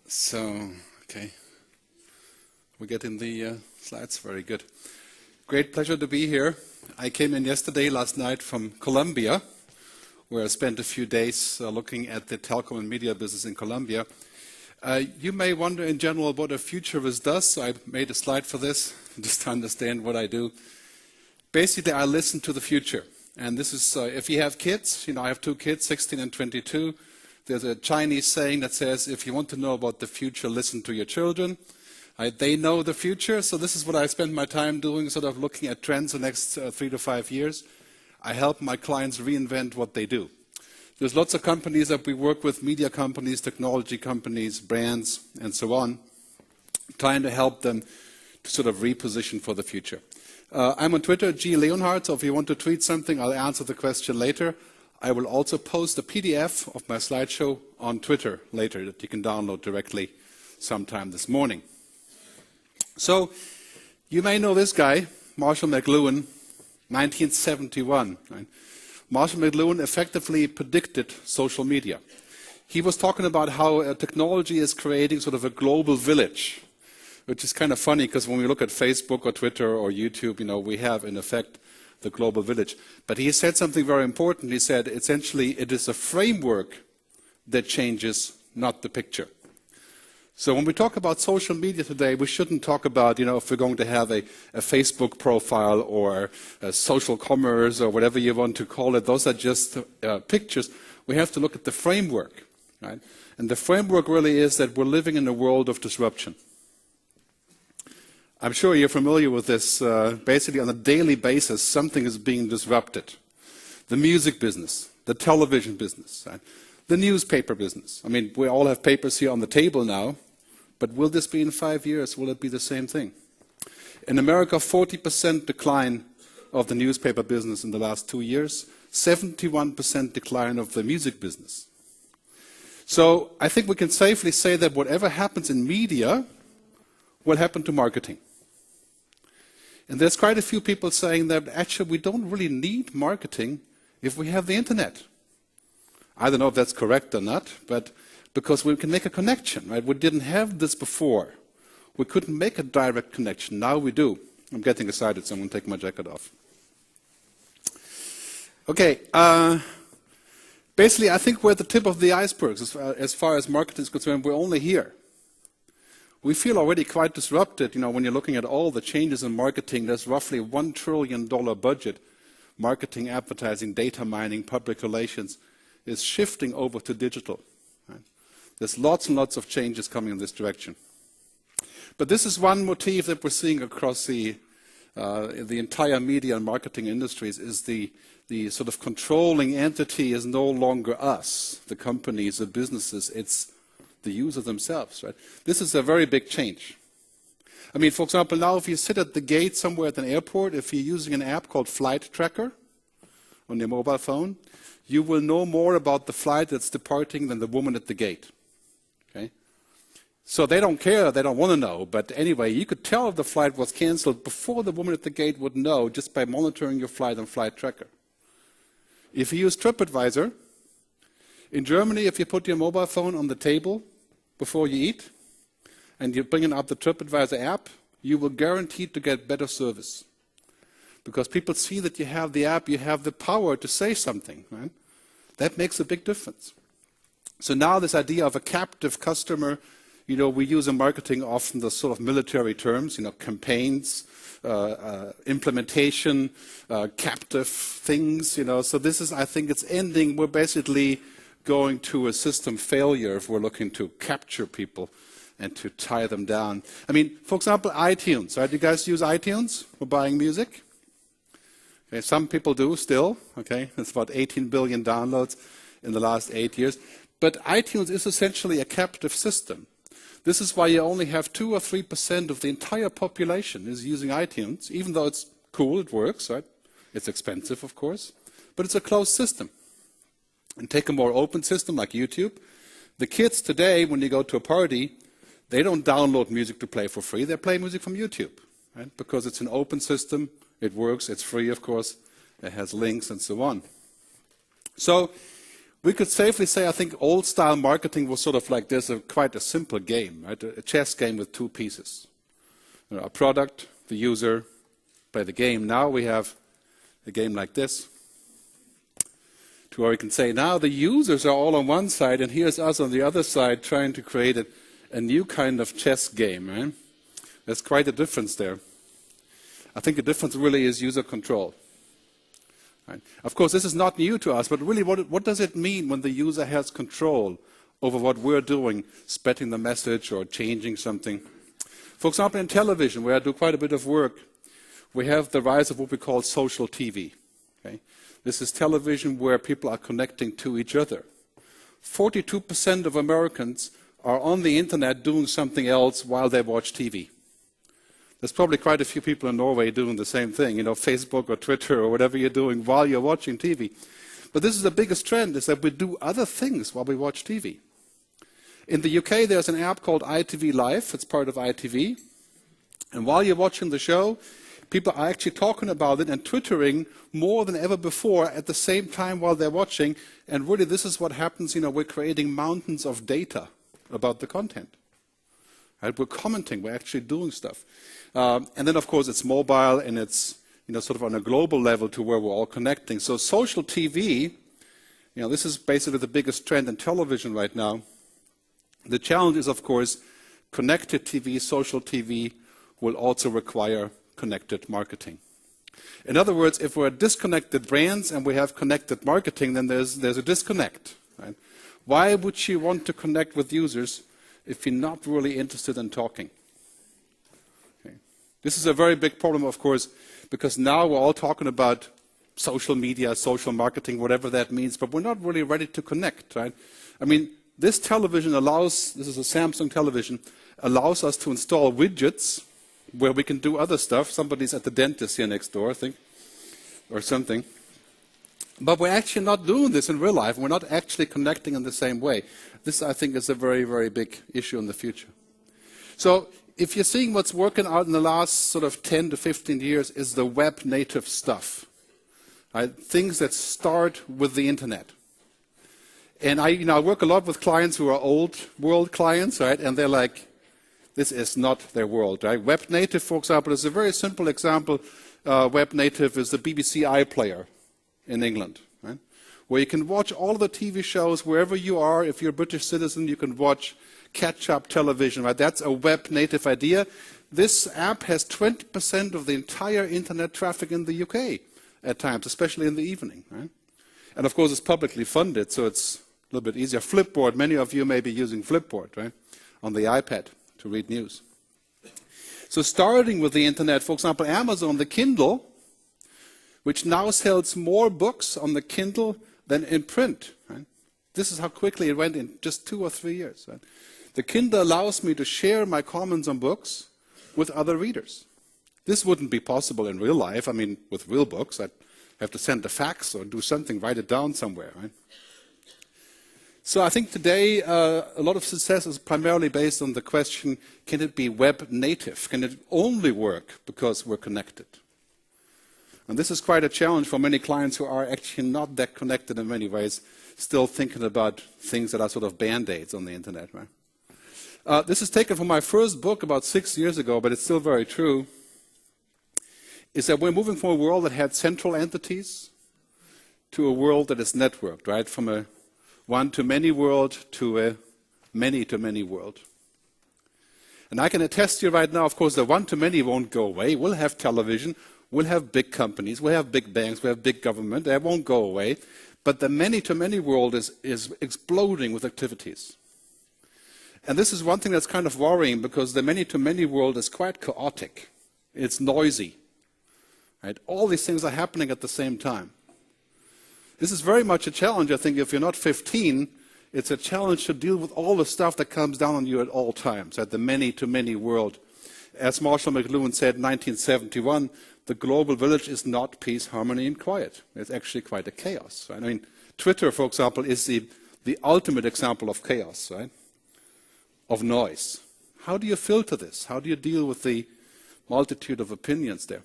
So, okay, we're getting the slides. Very good. Great pleasure to be here. I came in last night from Colombia, where I spent a few days looking at the telecom and media business in Colombia. You may wonder in general what a futurist does, so I made a slide for this, just to understand what I do. Basically, I listen to the future. And this is, if you have kids, I have 2 kids, 16 and 22. There's a Chinese saying that says, if you want to know about the future, listen to your children. They know the future, so this is what I spend my time doing, sort of looking at trends the next 3 to 5 years. I help my clients reinvent what they do. There's lots of companies that we work with, media companies, technology companies, brands, and so on, trying to help them to sort of reposition for the future. I'm on Twitter, Gerd Leonhard, so if you want to tweet something, I'll answer the question later. I will also post a PDF of my slideshow on Twitter later that you can download directly sometime this morning. So, you may know this guy, Marshall McLuhan, 1971. Right? Marshall McLuhan effectively predicted social media. He was talking about how technology is creating sort of a global village, which is kind of funny because when we look at Facebook or Twitter or YouTube, we have in effect the global village. But he said something very important. He said, essentially, it is a framework that changes, not the picture. So when we talk about social media today, we shouldn't talk about, if we're going to have a Facebook profile or a social commerce or whatever you want to call it. Those are just pictures. We have to look at the framework, right? And the framework really is that we're living in a world of disruption. I'm sure you're familiar with this. Basically, on a daily basis, something is being disrupted. The music business, the television business, right? The newspaper business. I mean, we all have papers here on the table now, but will this be in 5 years? Will it be the same thing? In America, 40% decline of the newspaper business in the last 2 years, 71% decline of the music business. So I think we can safely say that whatever happens in media will happen to marketing. And there's quite a few people saying that actually we don't really need marketing if we have the internet. I don't know if that's correct or not, but because we can make a connection, right? We didn't have this before. We couldn't make a direct connection. Now we do. I'm getting excited, so I'm going to take my jacket off. Okay. Basically, I think we're at the tip of the iceberg as far as marketing is concerned. We're only here. We feel already quite disrupted, when you're looking at all the changes in marketing. There's roughly $1 trillion budget. Marketing, advertising, data mining, public relations is shifting over to digital. Right? There's lots and lots of changes coming in this direction. But this is one motif that we're seeing across the entire media and marketing industries is the sort of controlling entity is no longer us, the companies, the businesses, it's the users themselves. Right? This is a very big change. I mean, for example, now if you sit at the gate somewhere at an airport, if you're using an app called Flight Tracker on your mobile phone, you will know more about the flight that's departing than the woman at the gate. Okay? So they don't care, they don't want to know, but anyway, you could tell if the flight was canceled before the woman at the gate would know just by monitoring your flight on Flight Tracker. If you use TripAdvisor, in Germany, if you put your mobile phone on the table before you eat, and you're bringing up the TripAdvisor app, you will guarantee to get better service. Because people see that you have the app, you have the power to say something. Right? That makes a big difference. So now this idea of a captive customer, we use in marketing often the sort of military terms, campaigns, implementation, captive things, So this is, I think it's ending. We're basically going to a system failure if we're looking to capture people and to tie them down. I mean, for example, iTunes. Right? You guys use iTunes for buying music? Okay, some people do still. Okay, it's about 18 billion downloads in the last 8 years. But iTunes is essentially a captive system. This is why you only have 2 or 3% of the entire population is using iTunes, even though it's cool, it works, right? It's expensive, of course, but it's a closed system. And take a more open system like YouTube. The kids today, when you go to a party, they don't download music to play for free. They play music from YouTube, right? Because it's an open system. It works. It's free, of course. It has links and so on. So We could safely say, I think, old-style marketing was sort of like this, quite a simple game, right? A chess game with two pieces. You know, a product, the user, play the game. Now we have a game like this, to where we can say, now the users are all on one side, and here's us on the other side trying to create a new kind of chess game. Right? There's quite a difference there. I think the difference really is user control. Right. Of course, this is not new to us, but really what does it mean when the user has control over what we're doing, spreading the message or changing something? For example, in television, where I do quite a bit of work, we have the rise of what we call social TV. Okay? This is television where people are connecting to each other. 42% of Americans are on the internet doing something else while they watch TV. There's probably quite a few people in Norway doing the same thing, you know, Facebook or Twitter or whatever you're doing while you're watching TV. But this is the biggest trend, is that we do other things while we watch TV. In the UK, there's an app called ITV Live. It's part of ITV. And while you're watching the show, people are actually talking about it and twittering more than ever before at the same time while they're watching. And really, this is what happens. You know, we're creating mountains of data about the content. Right? We're commenting. We're actually doing stuff. And then, of course, it's mobile, and it's, you know, sort of on a global level to where we're all connecting. So social TV, you know, this is basically the biggest trend in television right now. The challenge is, of course, connected TV, social TV will also require connected marketing. In other words, if we're disconnected brands and we have connected marketing, then there's a disconnect. Right? Why would you want to connect with users if you're not really interested in talking? Okay. This is a very big problem, of course, because now we're all talking about social media, social marketing, whatever that means, but we're not really ready to connect. Right? I mean, this television allows, this is a Samsung television, allows us to install widgets where we can do other stuff. Somebody's at the dentist here next door, I think, or something. But we're actually not doing this in real life. We're not actually connecting in the same way. This, I think, is a very, very big issue in the future. So if you're seeing what's working out in the last sort of 10 to 15 years is the web native stuff. Right? Things that start with the internet. And I work a lot with clients who are old world clients, right? And they're like, this is not their world, right? Web native, for example, is a very simple example. Web native is the BBC iPlayer in England, right? Where you can watch all the TV shows wherever you are. If you're a British citizen, you can watch catch-up television, right? That's a web native idea. This app has 20% of the entire internet traffic in the UK at times, especially in the evening, right? And of course, it's publicly funded, so it's a little bit easier. Flipboard, many of you may be using Flipboard, right? On the iPad to read news. So starting with the internet, for example, Amazon, the Kindle, which now sells more books on the Kindle than in print. Right? This is how quickly it went in just 2 or 3 years. Right? The Kindle allows me to share my comments on books with other readers. This wouldn't be possible in real life. I mean, with real books, I'd have to send a fax or do something, write it down somewhere. Right? So I think today a lot of success is primarily based on the question, can it be web native? Can it only work because we're connected? And this is quite a challenge for many clients who are actually not that connected in many ways, still thinking about things that are sort of band-aids on the internet. Right? This is taken from my first book about 6 years ago, but it's still very true, is that we're moving from a world that had central entities to a world that is networked, right? From a one-to-many world to a many-to-many world. And I can attest to you right now, of course, the one-to-many won't go away. We'll have television, we'll have big companies, we'll have big banks, we'll have big government. That won't go away. But the many-to-many world is exploding with activities. And this is one thing that's kind of worrying, because the many-to-many world is quite chaotic. It's noisy. Right? All these things are happening at the same time. This is very much a challenge, I think. If you're not 15, it's a challenge to deal with all the stuff that comes down on you at all times, at the many-to-many world. As Marshall McLuhan said in 1971, the global village is not peace, harmony, and quiet. It's actually quite a chaos. Right? I mean, Twitter, for example, is the ultimate example of chaos, right? Of noise. How do you filter this? How do you deal with the multitude of opinions there?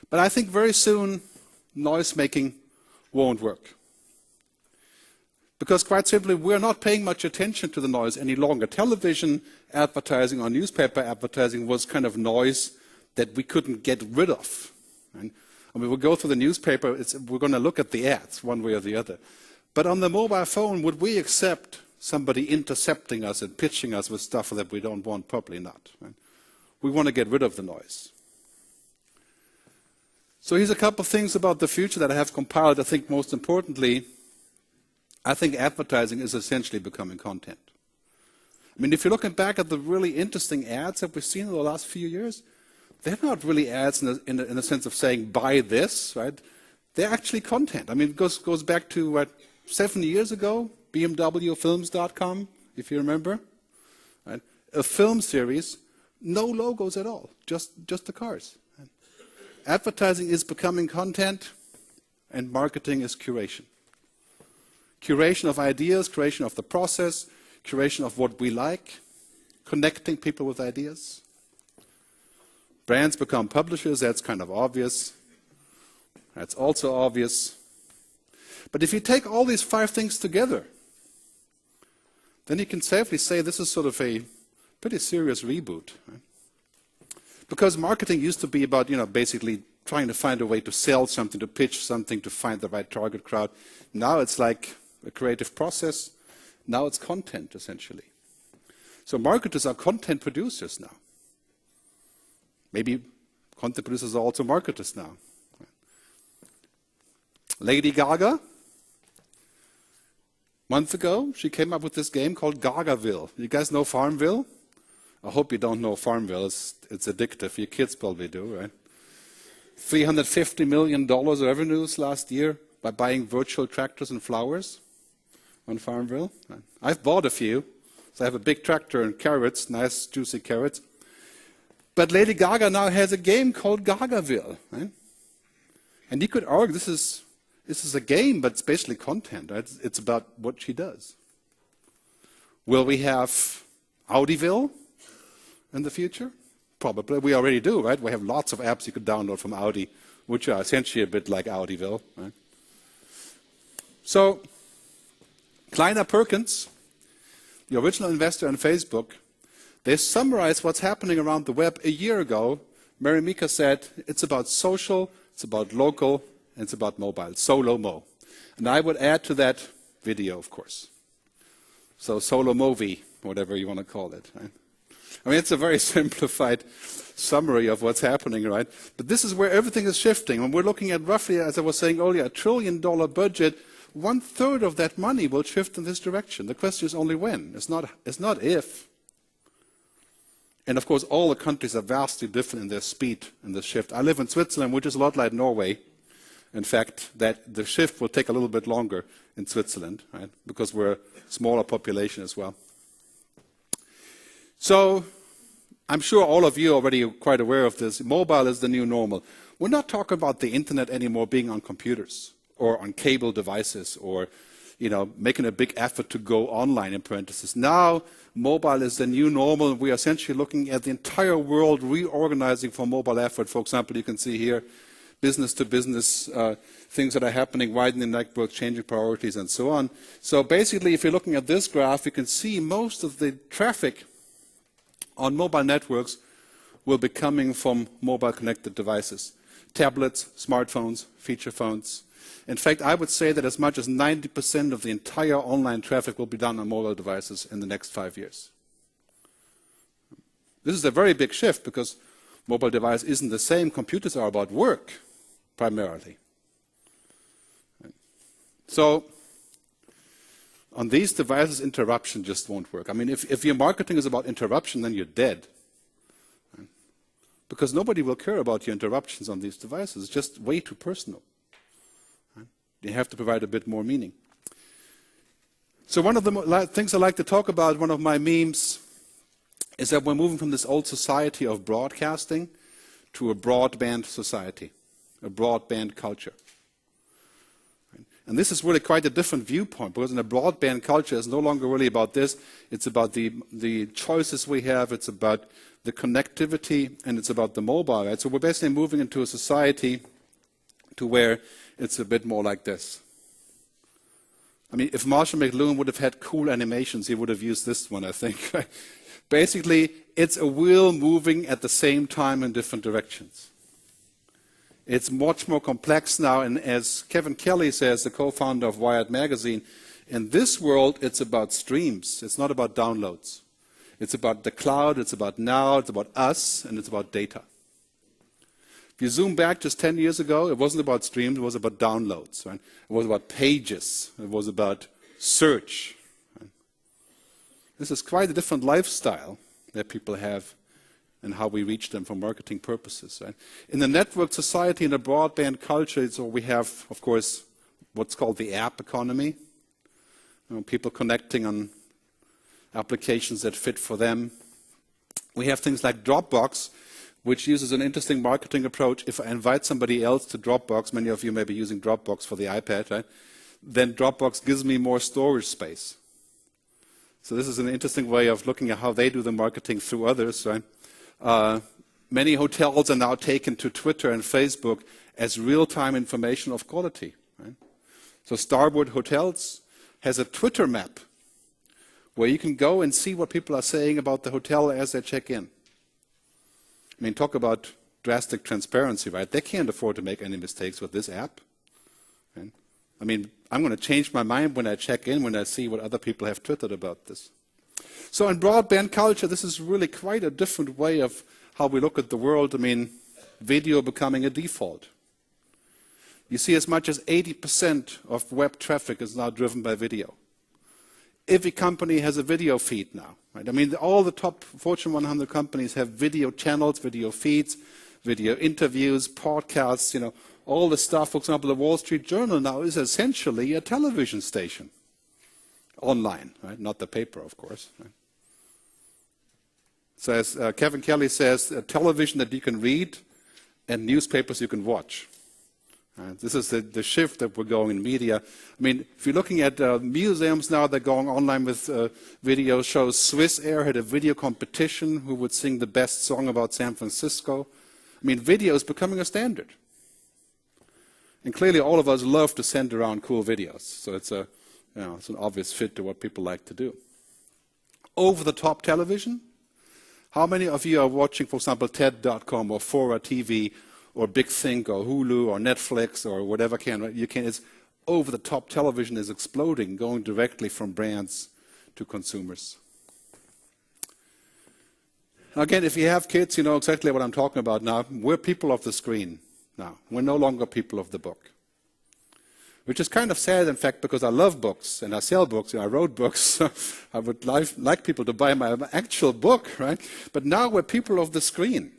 But I think very soon, noise making won't work. Because quite simply, we're not paying much attention to the noise any longer. Television advertising or newspaper advertising was kind of noise that we couldn't get rid of. Right? I mean, we'll go through the newspaper, we're going to look at the ads one way or the other. But on the mobile phone, would we accept somebody intercepting us and pitching us with stuff that we don't want? Probably not. Right? We want to get rid of the noise. So here's a couple of things about the future that I have compiled. I think most importantly, I think advertising is essentially becoming content. I mean, if you're looking back at the really interesting ads that we've seen in the last few years, they're not really ads in the sense of saying, buy this, right? They're actually content. I mean, it goes back to, what, 7 years ago, BMWfilms.com, if you remember. Right? A film series, no logos at all, just the cars. Right? Advertising is becoming content, and marketing is curation. Curation of ideas, curation of the process, curation of what we like, connecting people with ideas. Brands become publishers, that's kind of obvious. That's also obvious. But if you take all these 5 things together, then you can safely say this is sort of a pretty serious reboot. Right? Because marketing used to be about, basically trying to find a way to sell something, to pitch something, to find the right target crowd. Now it's like a creative process. Now it's content, essentially. So marketers are content producers now. Maybe content producers are also marketers now. Lady Gaga, a month ago, she came up with this game called Gagaville. You guys know Farmville? I hope you don't know Farmville. It's addictive. Your kids probably do, right? $350 million revenues last year by buying virtual tractors and flowers on Farmville. I've bought a few. So I have a big tractor and carrots, nice juicy carrots. But Lady Gaga now has a game called Gagaville. Right? And you could argue this is a game, but it's basically content. Right? It's about what she does. Will we have Audiville in the future? Probably. We already do, right? We have lots of apps you could download from Audi, which are essentially a bit like Audiville. Right? So, Kleiner Perkins, the original investor in Facebook, they summarized what's happening around the web a year ago. Mary Meeker said, it's about social, it's about local, and it's about mobile. Solomo. And I would add to that video, of course. So Solomovie, whatever you want to call it. Right? I mean, it's a very simplified summary of what's happening, right? But this is where everything is shifting. When we're looking at roughly, as I was saying earlier, $1 trillion budget, 1/3 of that money will shift in this direction. The question is only when. It's not if. And of course, all the countries are vastly different in their speed in the shift. I live in Switzerland, which is a lot like Norway. In fact, that the shift will take a little bit longer in Switzerland, right? Because we're a smaller population as well. So, I'm sure all of you are already quite aware of this. Mobile is the new normal. We're not talking about the internet anymore being on computers or on cable devices or, making a big effort to go online in parentheses. Now, mobile is the new normal. We are essentially looking at the entire world reorganizing for mobile effort. For example, you can see here business-to-business things that are happening, widening networks, changing priorities, and so on. So basically, if you're looking at this graph, you can see most of the traffic on mobile networks will be coming from mobile connected devices. Tablets, smartphones, feature phones. In fact, I would say that as much as 90% of the entire online traffic will be done on mobile devices in the next 5 years. This is a very big shift because mobile device isn't the same. Computers are about work, primarily. So, on these devices, interruption just won't work. I mean, if your marketing is about interruption, then you're dead. Because nobody will care about your interruptions on these devices. It's just way too personal. You have to provide a bit more meaning. So one of the things I like to talk about, one of my memes, is that we're moving from this old society of broadcasting to a broadband society, a broadband culture. And this is really quite a different viewpoint, because in a broadband culture, it's no longer really about this. It's about the choices we have. It's about the connectivity, and it's about the mobile. Right? So we're basically moving into a society to where it's a bit more like this. I mean, if Marshall McLuhan would have had cool animations, he would have used this one, I think. Basically, it's a wheel moving at the same time in different directions. It's much more complex now, and as Kevin Kelly says, the co-founder of Wired Magazine, in this world, it's about streams. It's not about downloads. It's about the cloud, it's about now, it's about us, and it's about data. If you zoom back just 10 years ago, it wasn't about streams, it was about downloads. Right? It was about pages. It was about search. Right? This is quite a different lifestyle that people have and how we reach them for marketing purposes. Right? In the network society, in the broadband culture, so we have, of course, what's called the app economy. You know, people connecting on applications that fit for them. We have things like Dropbox, which uses an interesting marketing approach. If I invite somebody else to Dropbox, many of you may be using Dropbox for the iPad, right? Then Dropbox gives me more storage space. So this is an interesting way of looking at how they do the marketing through others, right? Many hotels are now taken to Twitter and Facebook as real-time information of quality. Right? So Starwood Hotels has a Twitter map where you can go and see what people are saying about the hotel as they check in. I mean, talk about drastic transparency, right? They can't afford to make any mistakes with this app. Right? I mean, I'm going to change my mind when I check in, when I see what other people have twittered about this. So in broadband culture, this is really quite a different way of how we look at the world. I mean, video becoming a default. You see as much as 80% of web traffic is now driven by video. Every company has a video feed now. Right? I mean, all the top Fortune 100 companies have video channels, video feeds, video interviews, podcasts, you know, all the stuff. For example, the Wall Street Journal now is essentially a television station. Online, right? Not the paper, of course. Right? So as Kevin Kelly says, a television that you can read and newspapers you can watch. This is the shift that we're going in media. I mean, if you're looking at museums now, they're going online with video shows. Swiss Air had a video competition who would sing the best song about San Francisco. I mean, video is becoming a standard. And clearly all of us love to send around cool videos. So it's an obvious fit to what people like to do. Over-the-top television. How many of you are watching, for example, TED.com or Fora TV or Big Think or Hulu or Netflix or whatever you can? It's over-the-top television is exploding, going directly from brands to consumers. Again, if you have kids, you know exactly what I'm talking about now. We're people of the screen now. We're no longer people of the book. Which is kind of sad, in fact, because I love books and I sell books and I wrote books. I would like people to buy my actual book, right? But now we're people of the screen.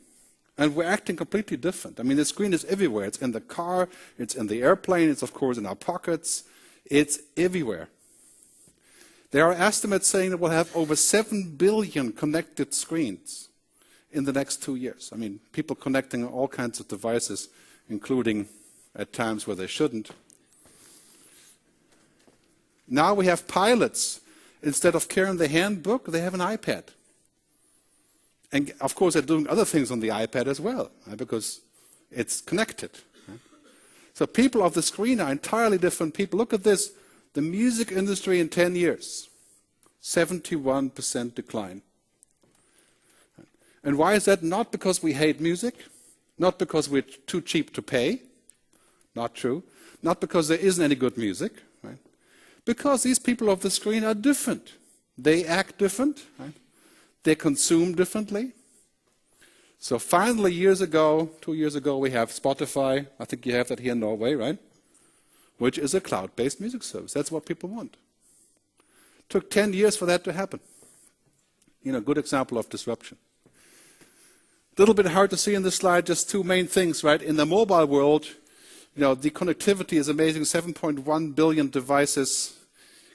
And we're acting completely different. I mean, the screen is everywhere. It's in the car, it's in the airplane, it's of course in our pockets. It's everywhere. There are estimates saying that we'll have over 7 billion connected screens in the next 2 years. I mean, people connecting all kinds of devices, including at times where they shouldn't. Now we have pilots. Instead of carrying the handbook, they have an iPad. And of course, they're doing other things on the iPad as well, right? Because it's connected. Right? So people of the screen are entirely different people. Look at this. The music industry in 10 years, 71% decline. And why is that? Not because we hate music, not because we're too cheap to pay, not true, not because there isn't any good music, right? Because these people of the screen are different. They act different, right? They consume differently. So finally, 2 years ago, we have Spotify. I think you have that here in Norway, right? Which is a cloud-based music service. That's what people want. Took 10 years for that to happen. You know, good example of disruption. A little bit hard to see in this slide, just two main things, right? In the mobile world, you know, the connectivity is amazing. 7.1 billion devices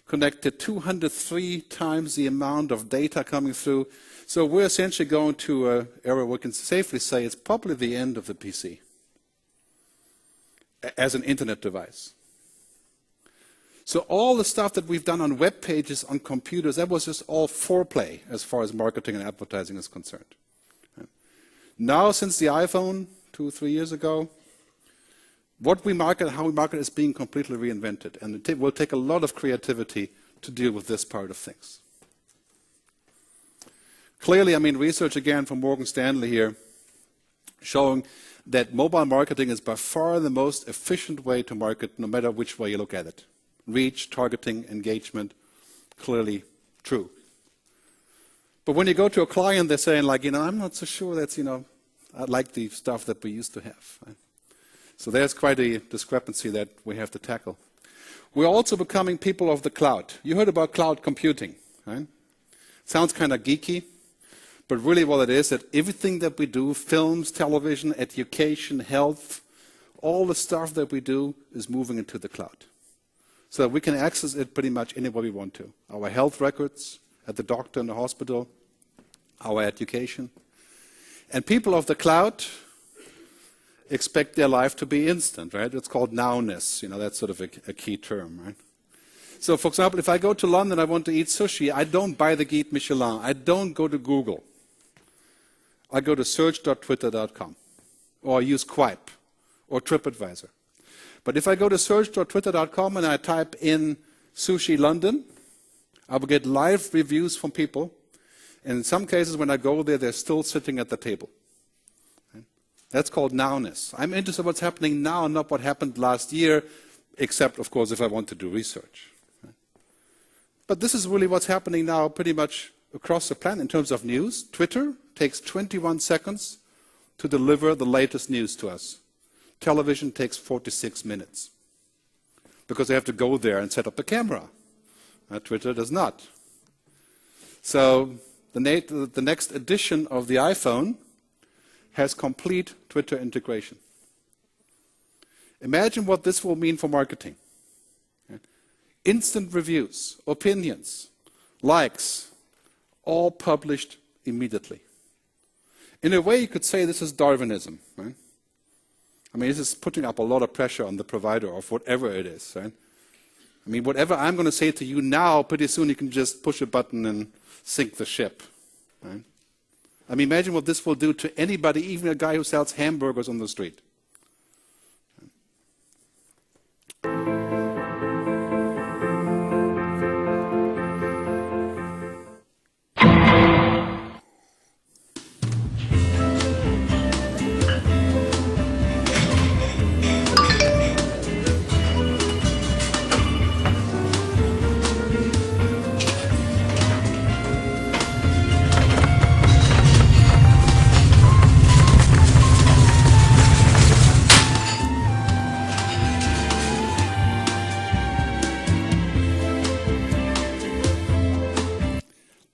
connected, 203 times the amount of data coming through. So we're essentially going to an era where we can safely say it's probably the end of the PC as an internet device. So all the stuff that we've done on web pages, on computers, that was just all foreplay as far as marketing and advertising is concerned. Now, since the iPhone 2 or 3 years ago, what we market, how we market is being completely reinvented. And it will take a lot of creativity to deal with this part of things. Clearly, I mean, research again from Morgan Stanley here showing that mobile marketing is by far the most efficient way to market, no matter which way you look at it. Reach, targeting, engagement, clearly true. But when you go to a client, they're saying, like, I'm not so sure that's, I like the stuff that we used to have. Right? So there's quite a discrepancy that we have to tackle. We're also becoming people of the cloud. You heard about cloud computing, right? Sounds kind of geeky, but really what it is, that everything that we do, films, television, education, health, all the stuff that we do is moving into the cloud. So that we can access it pretty much anywhere we want to. Our health records at the doctor in the hospital, our education. And people of the cloud expect their life to be instant, right? It's called nowness. That's sort of a key term, right? So, for example, if I go to London, I want to eat sushi, I don't buy the Guide Michelin. I don't go to Google. I go to search.twitter.com or use Quip or TripAdvisor. But if I go to search.twitter.com and I type in sushi London, I will get live reviews from people. And in some cases, when I go there, they're still sitting at the table. That's called nowness. I'm interested in what's happening now, not what happened last year, except, of course, if I want to do research. But this is really what's happening now pretty much across the planet in terms of news. Twitter takes 21 seconds to deliver the latest news to us. Television takes 46 minutes because they have to go there and set up the camera. Twitter does not. So the next edition of the iPhone has complete Twitter integration. Imagine what this will mean for marketing. Instant reviews, opinions, likes, all published immediately. In a way, you could say this is Darwinism, right? I mean, this is putting up a lot of pressure on the provider of whatever it is, right? I mean, whatever I'm going to say to you now, pretty soon you can just push a button and sink the ship, right? I mean, imagine what this will do to anybody, even a guy who sells hamburgers on the street.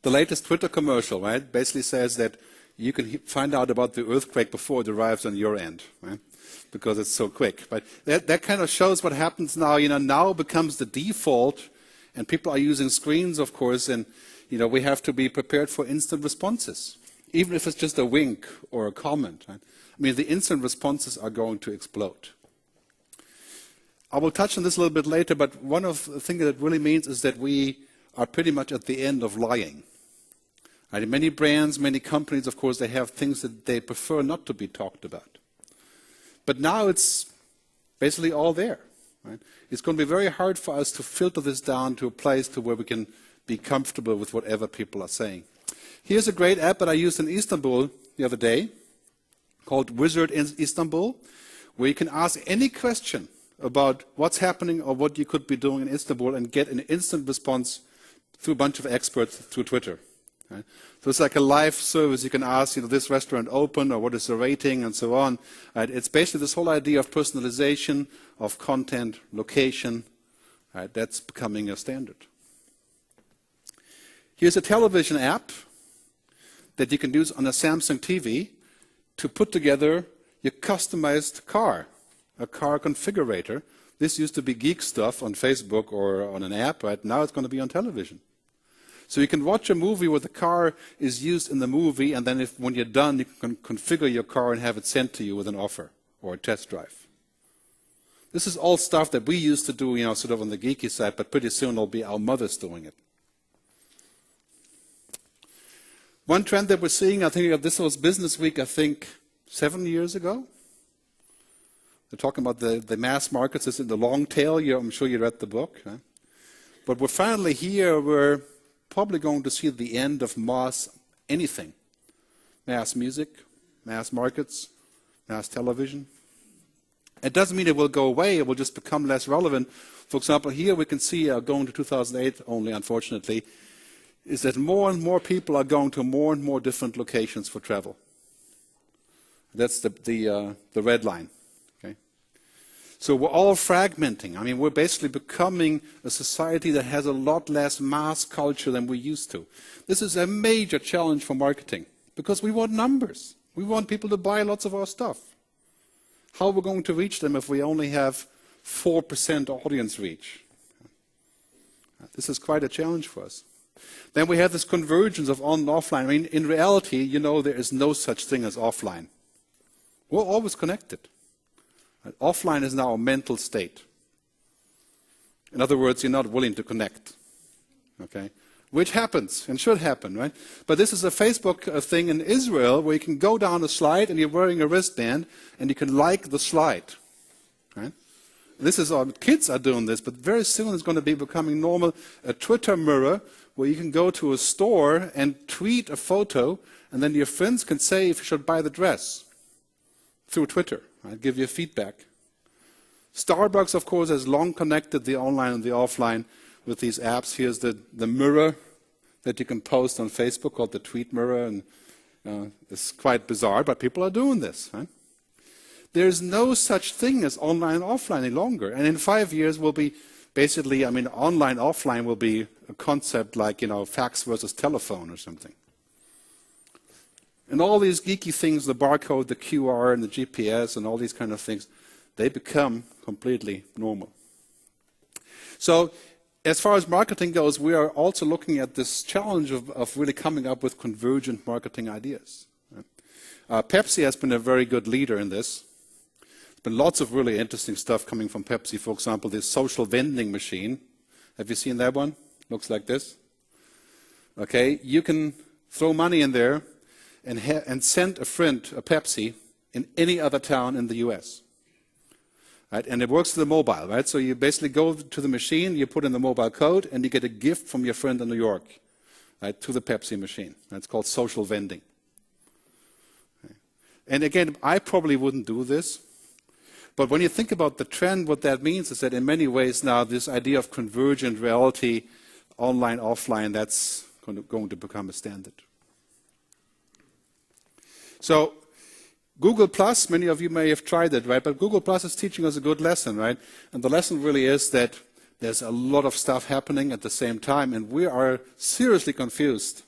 The latest Twitter commercial, right, basically says that you can find out about the earthquake before it arrives on your end, right, because it's so quick. But that kind of shows what happens now. Now becomes the default, and people are using screens, of course, and we have to be prepared for instant responses, even if it's just a wink or a comment. Right? I mean, the instant responses are going to explode. I will touch on this a little bit later, but one of the things that it really means is that we are pretty much at the end of lying. Right? Many brands, many companies, of course, they have things that they prefer not to be talked about. But now it's basically all there. Right? It's going to be very hard for us to filter this down to a place to where we can be comfortable with whatever people are saying. Here's a great app that I used in Istanbul the other day called Wizard in Istanbul, where you can ask any question about what's happening or what you could be doing in Istanbul and get an instant response through a bunch of experts through Twitter. Right? So it's like a live service. You can ask, this restaurant open, or what is the rating, and so on. Right? It's basically this whole idea of personalization, of content, location. Right? That's becoming a standard. Here's a television app that you can use on a Samsung TV to put together your customized car, a car configurator. This used to be geek stuff on Facebook or on an app. Right? Now it's going to be on television. So you can watch a movie where the car is used in the movie, and then when you're done, you can configure your car and have it sent to you with an offer or a test drive. This is all stuff that we used to do, sort of on the geeky side, but pretty soon it'll be our mothers doing it. One trend that we're seeing, I think this was Business Week, 7 years ago. They're talking about the mass markets. This is the long tail. I'm sure you read the book. Huh? But we're finally here. We're probably going to see the end of mass anything. Mass music, mass markets, mass television. It doesn't mean it will go away. It will just become less relevant. For example, here we can see, going to 2008 only, unfortunately, is that more and more people are going to more and more different locations for travel. That's the red line. Okay? So we're all fragmenting. I mean, we're basically becoming a society that has a lot less mass culture than we used to. This is a major challenge for marketing because we want numbers. We want people to buy lots of our stuff. How are we going to reach them if we only have 4% audience reach? This is quite a challenge for us. Then we have this convergence of on and offline. I mean, in reality, you know, there is no such thing as offline. We're always connected. Offline is now a mental state. In other words, you're not willing to connect. Okay? Which happens and should happen, right? But this is a Facebook thing in Israel where you can go down a slide and you're wearing a wristband and you can like the slide. Right? This is kids are doing this, but very soon it's going to be becoming normal. A Twitter mirror where you can go to a store and tweet a photo and then your friends can say if you should buy the dress through Twitter. Right? Give you feedback. Starbucks, of course, has long connected the online and the offline with these apps. Here's the mirror that you can post on Facebook called the tweet mirror. And it's quite bizarre, but people are doing this. Right? There's no such thing as online and offline any longer. And in 5 years, we'll be basically, I mean, online, offline will be a concept like, you know, fax versus telephone or something. And all these geeky things, the barcode, the QR, and the GPS, and all these kind of things, they become completely normal. So, as far as marketing goes, we are also looking at this challenge of really coming up with convergent marketing ideas. Pepsi has been a very good leader in this. There's been lots of really interesting stuff coming from Pepsi. For example, this social vending machine. Have you seen that one? Looks like this. Okay, you can throw money in there and send a friend a Pepsi in any other town in the US. Right? And it works with the mobile, right? So you basically go to the machine, you put in the mobile code, and you get a gift from your friend in New York, right, to the Pepsi machine. That's called social vending. Okay. And again, I probably wouldn't do this, but when you think about the trend, what that means is that in many ways now this idea of convergent reality, online, offline, that's going to become a standard. So Google Plus, many of you may have tried it, right? But Google Plus is teaching us a good lesson, right? And the lesson really is that there's a lot of stuff happening at the same time, and we are seriously confused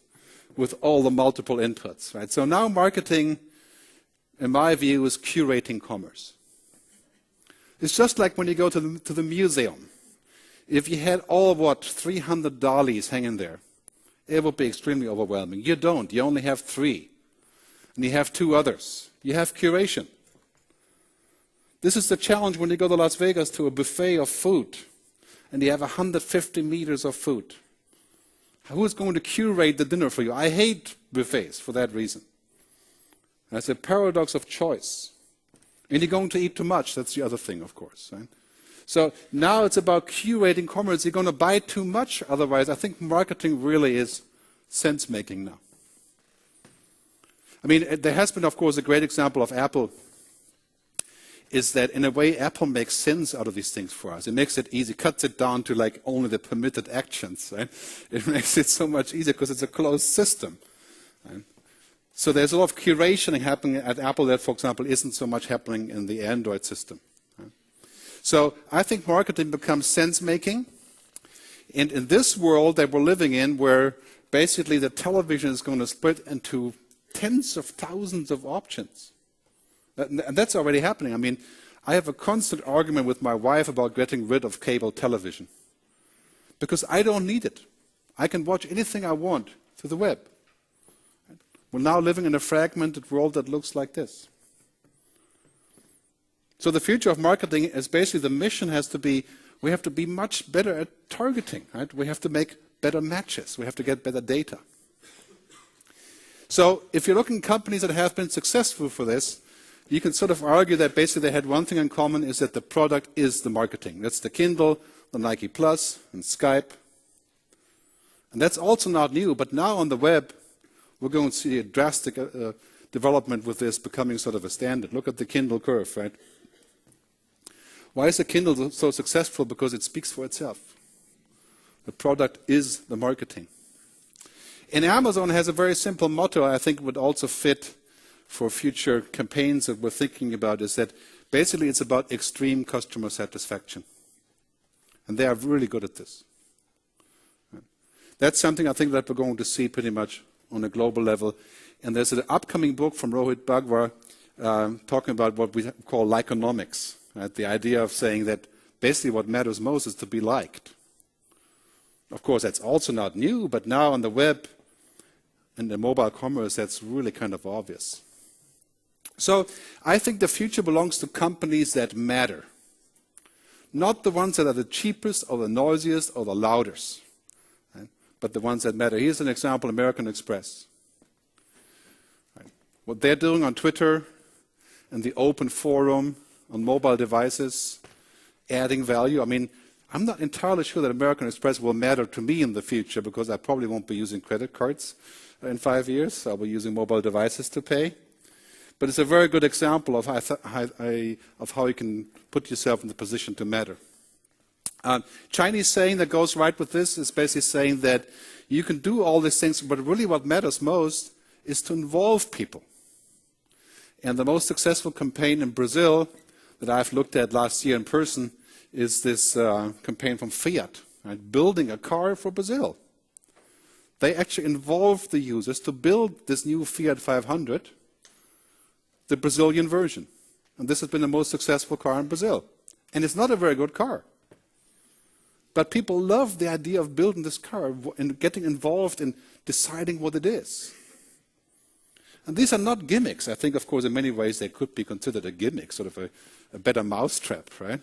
with all the multiple inputs, right? So now marketing, in my view, is curating commerce. It's just like when you go to the museum. If you had all of 300 dollies hanging there, it would be extremely overwhelming. You don't. You only have 3. And you have 2 others. You have curation. This is the challenge when you go to Las Vegas to a buffet of food and you have 150 meters of food. Who is going to curate the dinner for you? I hate buffets for that reason. That's a paradox of choice. And you're going to eat too much. That's the other thing, of course. Right? So now it's about curating commerce. You're going to buy too much. Otherwise, I think marketing really is sense-making now. I mean, there has been, of course, a great example of Apple, is that in a way Apple makes sense out of these things for us. It makes it easy, cuts it down to like only the permitted actions. Right? It makes it so much easier because it's a closed system. Right? So there's a lot of curation happening at Apple that, for example, isn't so much happening in the Android system. Right? So I think marketing becomes sense-making. And in this world that we're living in, where basically the television is going to split into tens of thousands of options. And that's already happening. I mean, I have a constant argument with my wife about getting rid of cable television. Because I don't need it. I can watch anything I want through the web. We're now living in a fragmented world that looks like this. So the future of marketing is basically the mission has to be, we have to be much better at targeting. Right? We have to make better matches. We have to get better data. So if you're looking at companies that have been successful for this, you can sort of argue that basically they had one thing in common, is that the product is the marketing. That's the Kindle, the Nike Plus, and Skype. And that's also not new, but now on the web, we're going to see a drastic development with this becoming sort of a standard. Look at the Kindle curve, right? Why is the Kindle so successful? Because it speaks for itself. The product is the marketing. And Amazon has a very simple motto I think would also fit for future campaigns that we're thinking about, is that basically it's about extreme customer satisfaction. And they are really good at this. That's something I think that we're going to see pretty much on a global level. And there's an upcoming book from Rohit Bhagwar talking about what we call Lionomics. Right? The idea of saying that basically what matters most is to be liked. Of course, that's also not new, but now on the web and the mobile commerce, that's really kind of obvious. So I think the future belongs to companies that matter. Not the ones that are the cheapest or the noisiest or the loudest, right? But the ones that matter. Here's an example, American Express. Right? What they're doing on Twitter and the open forum on mobile devices, adding value. I mean, I'm not entirely sure that American Express will matter to me in the future, because I probably won't be using credit cards in 5 years. I'll be using mobile devices to pay. But it's a very good example of how you can put yourself in the position to matter. Chinese saying that goes right with this is basically saying that you can do all these things, but really what matters most is to involve people. And the most successful campaign in Brazil that I've looked at last year in person is this campaign from Fiat, right? Building a car for Brazil. They actually involved the users to build this new Fiat 500, the Brazilian version. And this has been the most successful car in Brazil. And it's not a very good car. But people love the idea of building this car and getting involved in deciding what it is. And these are not gimmicks. I think, of course, in many ways they could be considered a gimmick, sort of a better mousetrap, right?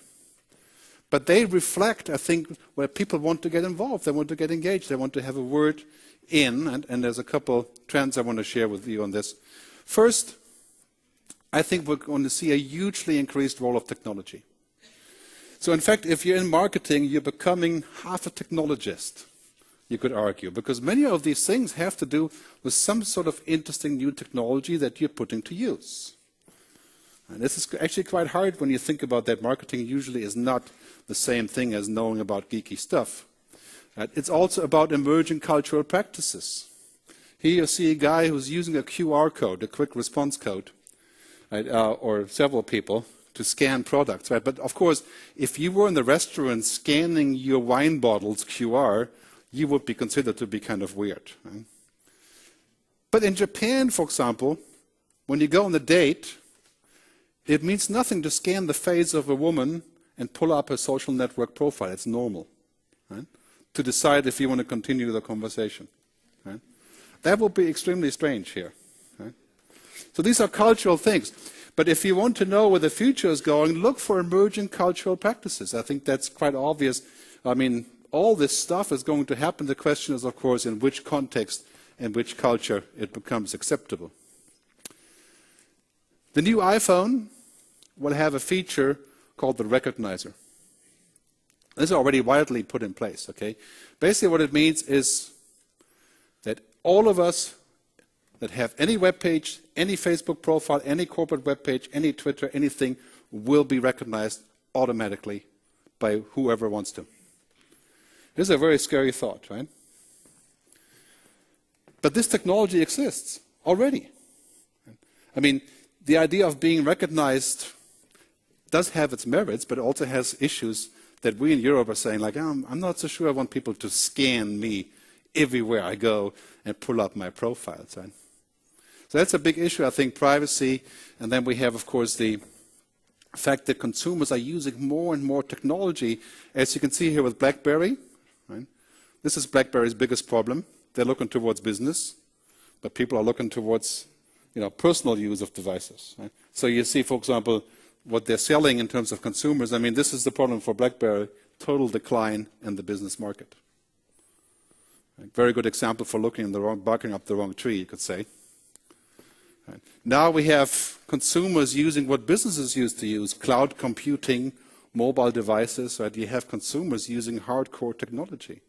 But they reflect, I think, where people want to get involved. They want to get engaged. They want to have a word in. And there's a couple trends I want to share with you on this. First, I think we're going to see a hugely increased role of technology. So in fact, if you're in marketing, you're becoming half a technologist, you could argue, because many of these things have to do with some sort of interesting new technology that you're putting to use. And this is actually quite hard when you think about that. Marketing usually is not the same thing as knowing about geeky stuff. It's also about emerging cultural practices. Here you see a guy who's using a QR code, a quick response code, right, or several people, to scan products. Right? But of course, if you were in the restaurant scanning your wine bottles QR, you would be considered to be kind of weird. Right? But in Japan, for example, when you go on a date, it means nothing to scan the face of a woman and pull up her social network profile. It's normal, right? To decide if you want to continue the conversation. Right? That would be extremely strange here. Right? So these are cultural things. But if you want to know where the future is going, look for emerging cultural practices. I think that's quite obvious. I mean, all this stuff is going to happen. The question is, of course, in which context and which culture it becomes acceptable. The new iPhone will have a feature called the recognizer. This is already widely put in place. Okay? Basically what it means is that all of us that have any web page, any Facebook profile, any corporate web page, any Twitter, anything, will be recognized automatically by whoever wants to. This is a very scary thought, right? But this technology exists already. I mean, the idea of being recognized does have its merits, but also has issues that we in Europe are saying, like, I'm not so sure I want people to scan me everywhere I go and pull up my profiles. Right? So that's a big issue, I think, privacy. And then we have, of course, the fact that consumers are using more and more technology. As you can see here with BlackBerry, right? This is BlackBerry's biggest problem. They're looking towards business, but people are looking towards personal use of devices. Right? So you see, for example, what they're selling in terms of consumers. I mean, this is the problem for BlackBerry, total decline in the business market. Right? Very good example for looking in the wrong, barking up the wrong tree, you could say. Right? Now we have consumers using what businesses used to use, cloud computing, mobile devices. Right? You have consumers using hardcore technology.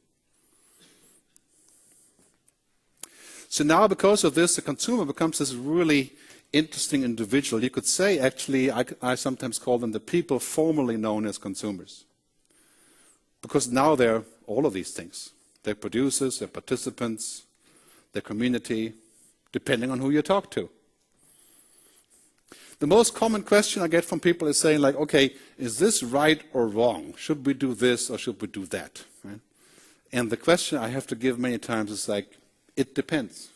So now because of this, the consumer becomes this really interesting individual. You could say, actually, I sometimes call them the people formerly known as consumers. Because now they're all of these things. They're producers, they're participants, they're community, depending on who you talk to. The most common question I get from people is saying, like, okay, is this right or wrong? Should we do this or should we do that? Right? And the question I have to give many times is like, it depends.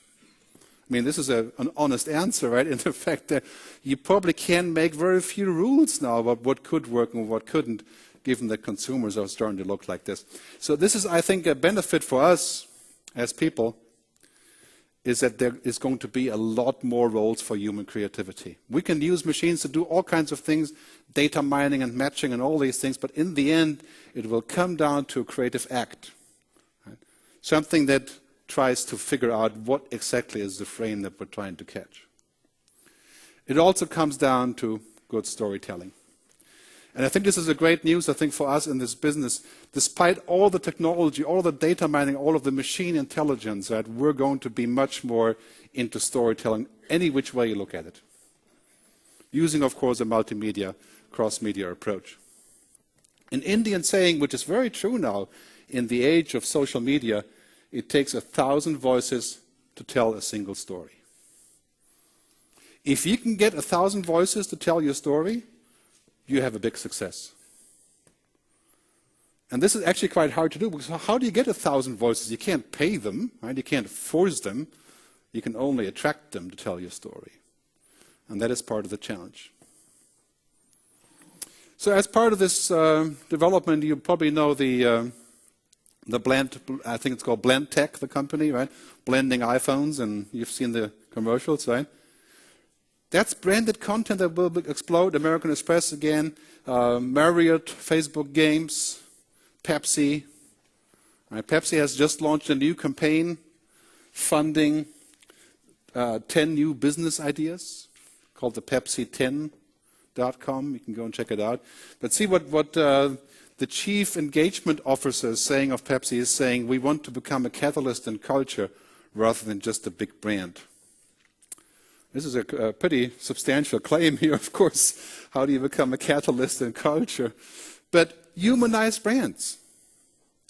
I mean, this is an honest answer, right? In the fact that you probably can make very few rules now about what could work and what couldn't, given that consumers are starting to look like this. So this is, I think, a benefit for us as people, is that there is going to be a lot more roles for human creativity. We can use machines to do all kinds of things, data mining and matching and all these things, but in the end, it will come down to a creative act. Right? Something that tries to figure out what exactly is the frame that we're trying to catch. It also comes down to good storytelling. And I think this is a great news, I think, for us in this business. Despite all the technology, all the data mining, all of the machine intelligence, that we're going to be much more into storytelling, any which way you look at it. Using, of course, a multimedia, cross-media approach. An Indian saying, which is very true now, in the age of social media, it takes 1,000 voices to tell a single story. If you can get 1,000 voices to tell your story, you have a big success. And this is actually quite hard to do, because how do you get 1,000 voices? You can't pay them, right? You can't force them. You can only attract them to tell your story. And that is part of the challenge. So as part of this development, you probably know the Blend, I think it's called Blend Tech, the company, right? Blending iPhones, and you've seen the commercials, right? That's branded content that will explode. American Express again, Marriott, Facebook Games, Pepsi. Right? Pepsi has just launched a new campaign funding 10 new business ideas called the Pepsi10.com. You can go and check it out. But see what the chief engagement officer is saying of Pepsi is saying, we want to become a catalyst in culture rather than just a big brand. This is a pretty substantial claim here, of course. How do you become a catalyst in culture? But humanize brands.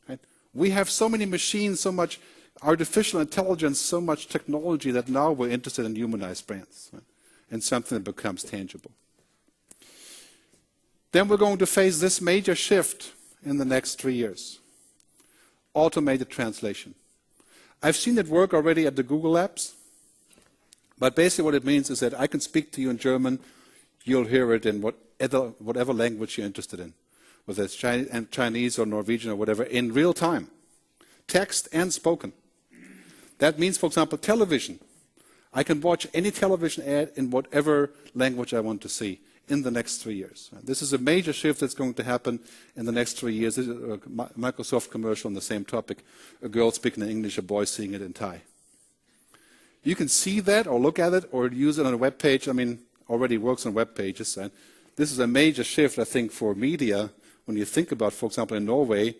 Right? We have so many machines, so much artificial intelligence, so much technology that now we're interested in humanized brands, right? And something that becomes tangible. Then we're going to face this major shift in the next 3 years. Automated translation. I've seen it work already at the Google Labs. But basically what it means is that I can speak to you in German, you'll hear it in whatever language you're interested in, whether it's Chinese or Norwegian or whatever, in real time, text and spoken. That means, for example, television. I can watch any television ad in whatever language I want to see in the next 3 years. This is a major shift that's going to happen in the next 3 years. This is a Microsoft commercial on the same topic, a girl speaking in English, a boy seeing it in Thai. You can see that or look at it or use it on a web page. I mean, already works on web pages. And this is a major shift, I think, for media. When you think about, for example, in Norway,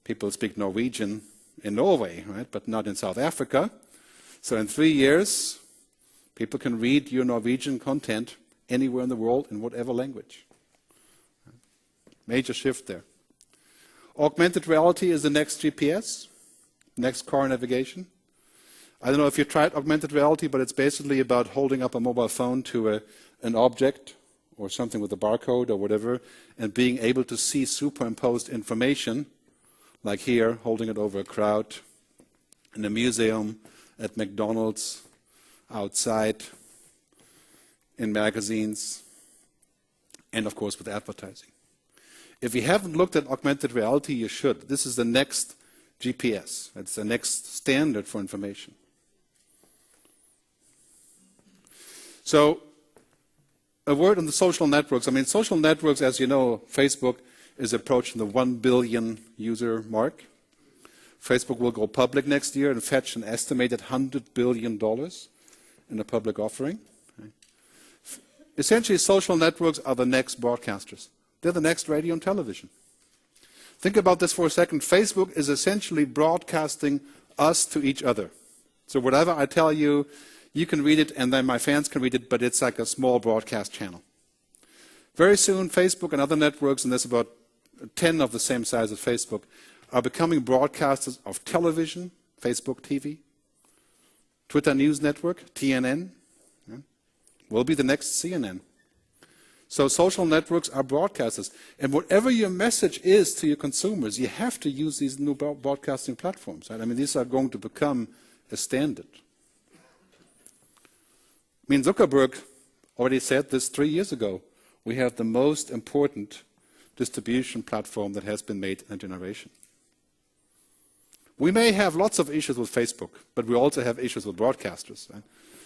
people speak Norwegian in Norway, right? But not in South Africa. So in 3 years, people can read your Norwegian content anywhere in the world in whatever language. Major shift there. Augmented reality is the next GPS, next car navigation. I don't know if you tried augmented reality, but it's basically about holding up a mobile phone to an object or something with a barcode or whatever, and being able to see superimposed information, like here, holding it over a crowd, in a museum, at McDonald's, outside, in magazines, and of course with advertising. If you haven't looked at augmented reality, you should. This is the next GPS. It's the next standard for information. So, a word on the social networks. I mean, social networks, as you know, Facebook is approaching the 1 billion user mark. Facebook will go public next year and fetch an estimated $100 billion in a public offering. Essentially, social networks are the next broadcasters. They're the next radio and television. Think about this for a second. Facebook is essentially broadcasting us to each other. So whatever I tell you, you can read it, and then my fans can read it, but it's like a small broadcast channel. Very soon, Facebook and other networks, and there's about 10 of the same size as Facebook, are becoming broadcasters of television, Facebook TV, Twitter News Network, TNN, will be the next CNN. So social networks are broadcasters. And whatever your message is to your consumers, you have to use these new broadcasting platforms. Right? I mean, these are going to become a standard. I mean, Zuckerberg already said this 3 years ago. We have the most important distribution platform that has been made in a generation. We may have lots of issues with Facebook, but we also have issues with broadcasters. Right?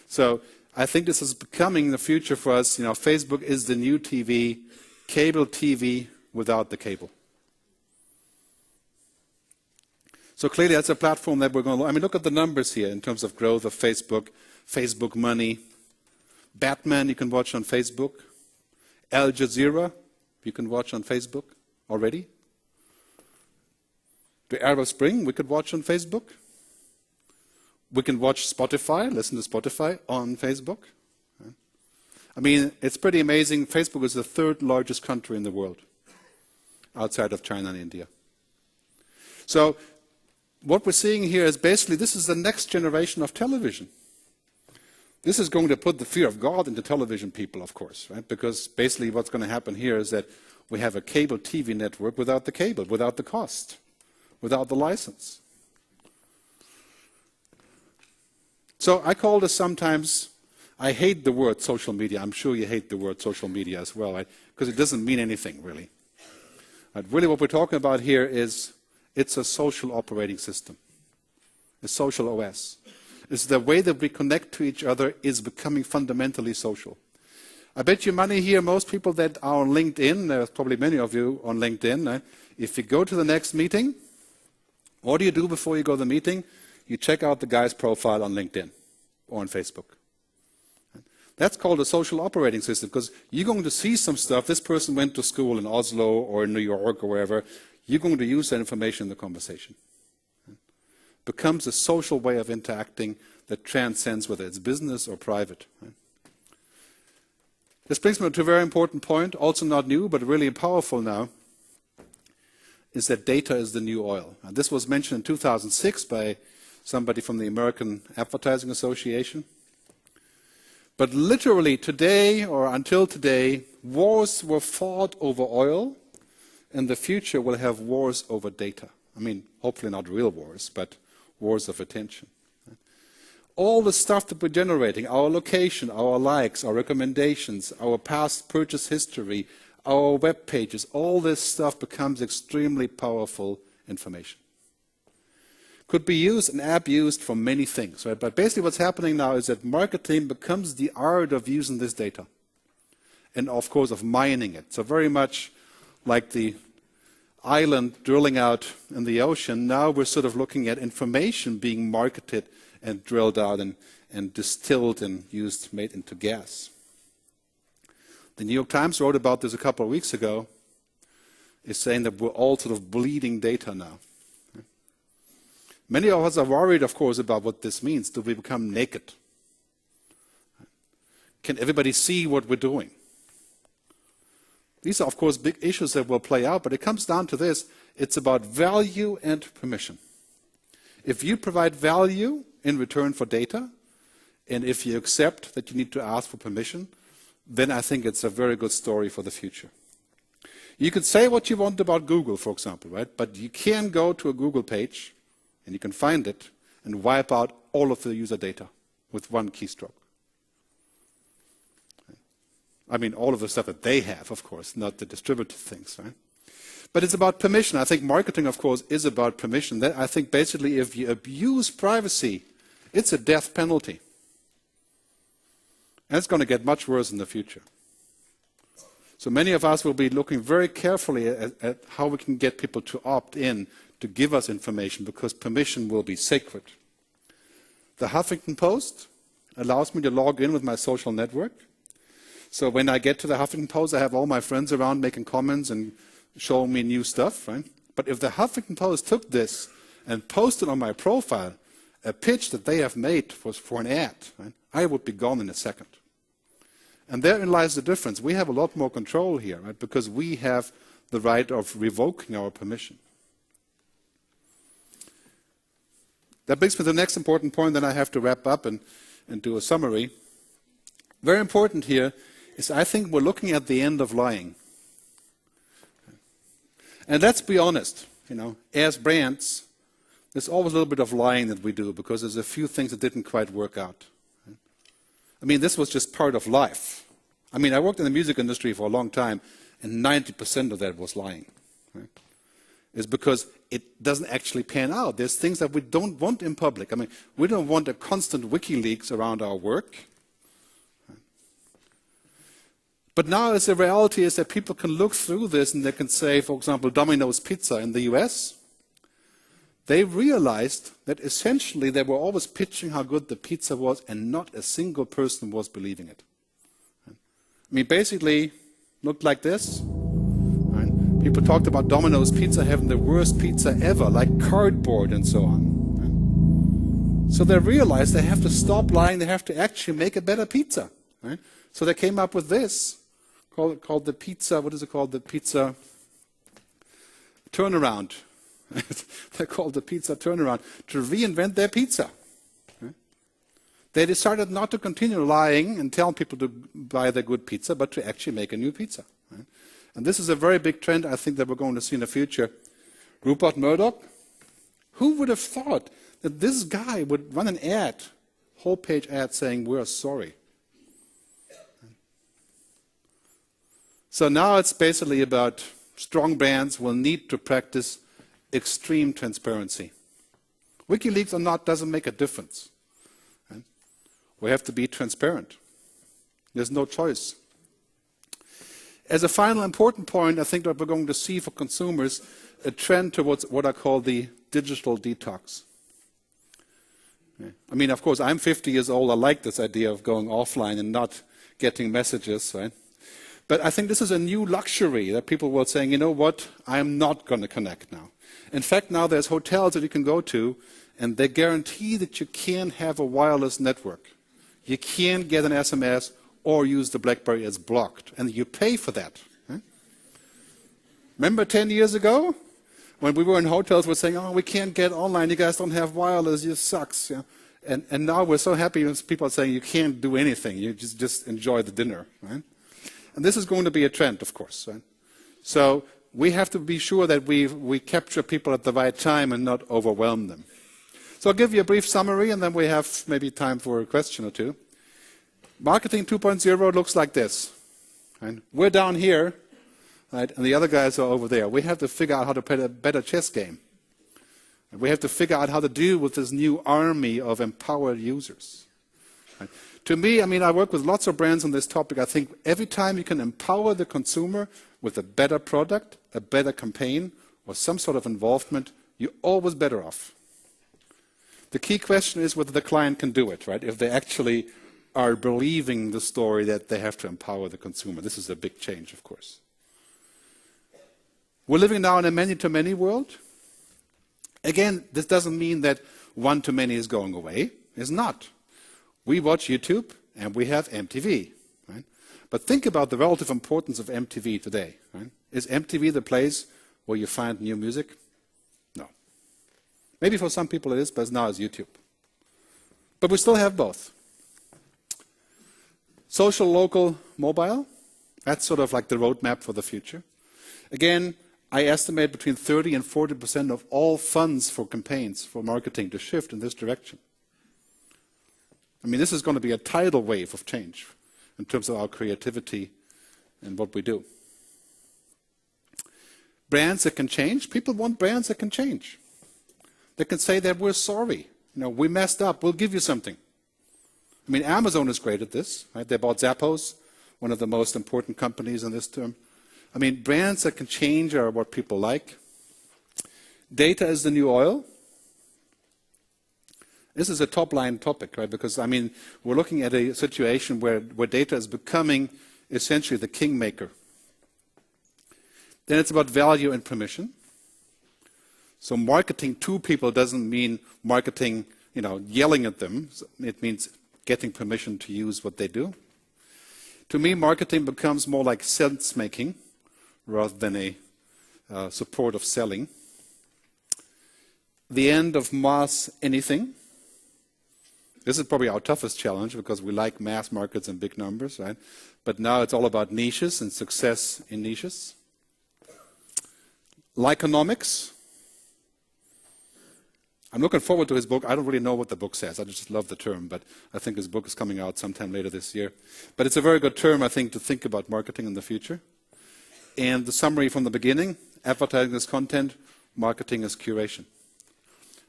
So I think this is becoming the future for us. You know, Facebook is the new TV, cable TV without the cable. So clearly that's a platform that we're going to, I mean, look at the numbers here in terms of growth of Facebook, Facebook money. Batman you can watch on Facebook. Al Jazeera you can watch on Facebook already. The Arab Spring we could watch on Facebook. We can watch Spotify, listen to Spotify on Facebook. I mean, it's pretty amazing. Facebook is the third largest country in the world, outside of China and India. So what we're seeing here is basically this is the next generation of television. This is going to put the fear of God into television people, of course, right? Because basically what's going to happen here is that we have a cable TV network without the cable, without the cost, without the license. So I call this sometimes, I hate the word social media. I'm sure you hate the word social media as well, right? Because it doesn't mean anything, really. But really what we're talking about here is it's a social operating system, a social OS. It's the way that we connect to each other is becoming fundamentally social. I bet you money here, most people that are on LinkedIn, there's probably many of you on LinkedIn, if you go to the next meeting, what do you do before you go to the meeting? You check out the guy's profile on LinkedIn or on Facebook. That's called a social operating system because you're going to see some stuff. This person went to school in Oslo or in New York or wherever. You're going to use that information in the conversation. Becomes a social way of interacting that transcends whether it's business or private. This brings me to a very important point, also not new, but really powerful now, is that data is the new oil. And this was mentioned in 2006 by somebody from the American Advertising Association. But literally today, or until today, wars were fought over oil, and the future will have wars over data. I mean, hopefully not real wars, but wars of attention. All the stuff that we're generating, our location, our likes, our recommendations, our past purchase history, our web pages, all this stuff becomes extremely powerful information. Could be used and abused for many things, right? But basically what's happening now is that marketing becomes the art of using this data and, of course, of mining it. So very much like the island drilling out in the ocean, now we're sort of looking at information being marketed and drilled out and distilled and used, made into gas. The New York Times wrote about this a couple of weeks ago. It's saying that we're all sort of bleeding data now. Many of us are worried, of course, about what this means. Do we become naked? Can everybody see what we're doing? These are, of course, big issues that will play out, but it comes down to this. It's about value and permission. If you provide value in return for data, and if you accept that you need to ask for permission, then I think it's a very good story for the future. You can say what you want about Google, for example, right? But you can go to a Google page, and you can find it, and wipe out all of the user data with one keystroke. I mean, all of the stuff that they have, of course, not the distributed things, right? But it's about permission. I think marketing, of course, is about permission. I think basically if you abuse privacy, it's a death penalty. And it's going to get much worse in the future. So many of us will be looking very carefully at how we can get people to opt in to give us information because permission will be sacred. The Huffington Post allows me to log in with my social network. So when I get to the Huffington Post, I have all my friends around making comments and showing me new stuff, right? But if the Huffington Post took this and posted on my profile a pitch that they have made for an ad, right, I would be gone in a second. And therein lies the difference. We have a lot more control here, right, because we have the right of revoking our permission. That brings me to the next important point, then I have to wrap up and do a summary. Very important here is I think we're looking at the end of lying. And let's be honest, as brands, there's always a little bit of lying that we do because there's a few things that didn't quite work out. I mean, this was just part of life. I mean, I worked in the music industry for a long time, and 90% of that was lying. Right? It's because it doesn't actually pan out. There's things that we don't want in public. I mean, we don't want a constant WikiLeaks around our work. But now the reality is that people can look through this and they can say, for example, Domino's Pizza in the US, they realized that essentially they were always pitching how good the pizza was and not a single person was believing it. I mean, basically, looked like this. Right? People talked about Domino's Pizza having the worst pizza ever, like cardboard and so on. Right? So they realized they have to stop lying, they have to actually make a better pizza. Right? So they came up with this, called the pizza, what is it called? The pizza turnaround. They called the pizza turnaround to reinvent their pizza. They decided not to continue lying and tell people to buy the good pizza, but to actually make a new pizza. And this is a very big trend I think that we're going to see in the future. Rupert Murdoch, who would have thought that this guy would run an ad, whole page ad saying, "We're sorry." So now it's basically about strong brands will need to practice extreme transparency. WikiLeaks or not doesn't make a difference. Right? We have to be transparent. There's no choice. As a final important point, I think that we're going to see for consumers a trend towards what I call the digital detox. I mean, of course, I'm 50 years old. I like this idea of going offline and not getting messages, right? But I think this is a new luxury that people were saying, you know what, I'm not going to connect now. In fact, now there's hotels that you can go to, and they guarantee that you can't have a wireless network. You can't get an SMS or use the BlackBerry as blocked, and you pay for that. Right? Remember 10 years ago, when we were in hotels, we're saying, oh, we can't get online, you guys don't have wireless, you sucks. Yeah? And now we're so happy when people are saying you can't do anything, you just enjoy the dinner. Right? And this is going to be a trend, of course. Right? So we have to be sure that we capture people at the right time and not overwhelm them. So I'll give you a brief summary, and then we have maybe time for a question or two. Marketing 2.0 looks like this. Right? We're down here, right, and the other guys are over there. We have to figure out how to play a better chess game. And we have to figure out how to deal with this new army of empowered users. Right? To me, I mean, I work with lots of brands on this topic. I think every time you can empower the consumer with a better product, a better campaign, or some sort of involvement, you're always better off. The key question is whether the client can do it, right? If they actually are believing the story that they have to empower the consumer. This is a big change, of course. We're living now in a many-to-many world. Again, this doesn't mean that one-to-many is going away. It's not. We watch YouTube and we have MTV. Right? But think about the relative importance of MTV today. Right? Is MTV the place where you find new music? No. Maybe for some people it is, but now it's YouTube. But we still have both. Social, local, mobile, that's sort of like the roadmap for the future. Again, I estimate between 30 and 40% of all funds for campaigns, for marketing, to shift in this direction. I mean, this is going to be a tidal wave of change in terms of our creativity and what we do. Brands that can change, people want brands that can change. They can say that we're sorry, we messed up, we'll give you something. I mean, Amazon is great at this, right? They bought Zappos, one of the most important companies in this term. I mean, brands that can change are what people like. Data is the new oil. This is a top-line topic, right? Because, I mean, we're looking at a situation where data is becoming essentially the kingmaker. Then it's about value and permission. So marketing to people doesn't mean marketing, yelling at them. It means getting permission to use what they do. To me, marketing becomes more like sense-making rather than a support of selling. The end of mass anything. This is probably our toughest challenge because we like mass markets and big numbers, right? But now it's all about niches and success in niches. Lionomics. I'm looking forward to his book. I don't really know what the book says. I just love the term, but I think his book is coming out sometime later this year. But it's a very good term, I think, to think about marketing in the future. And the summary from the beginning, advertising is content, marketing is curation.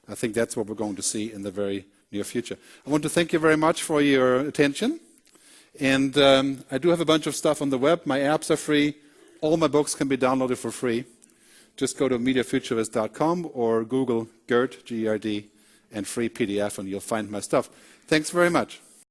I think that's what we're going to see in the very near future. I want to thank you very much for your attention. And I do have a bunch of stuff on the web. My apps are free. All my books can be downloaded for free. Just go to mediafuturist.com or Google Gerd, G-E-R-D, and free PDF, and you'll find my stuff. Thanks very much.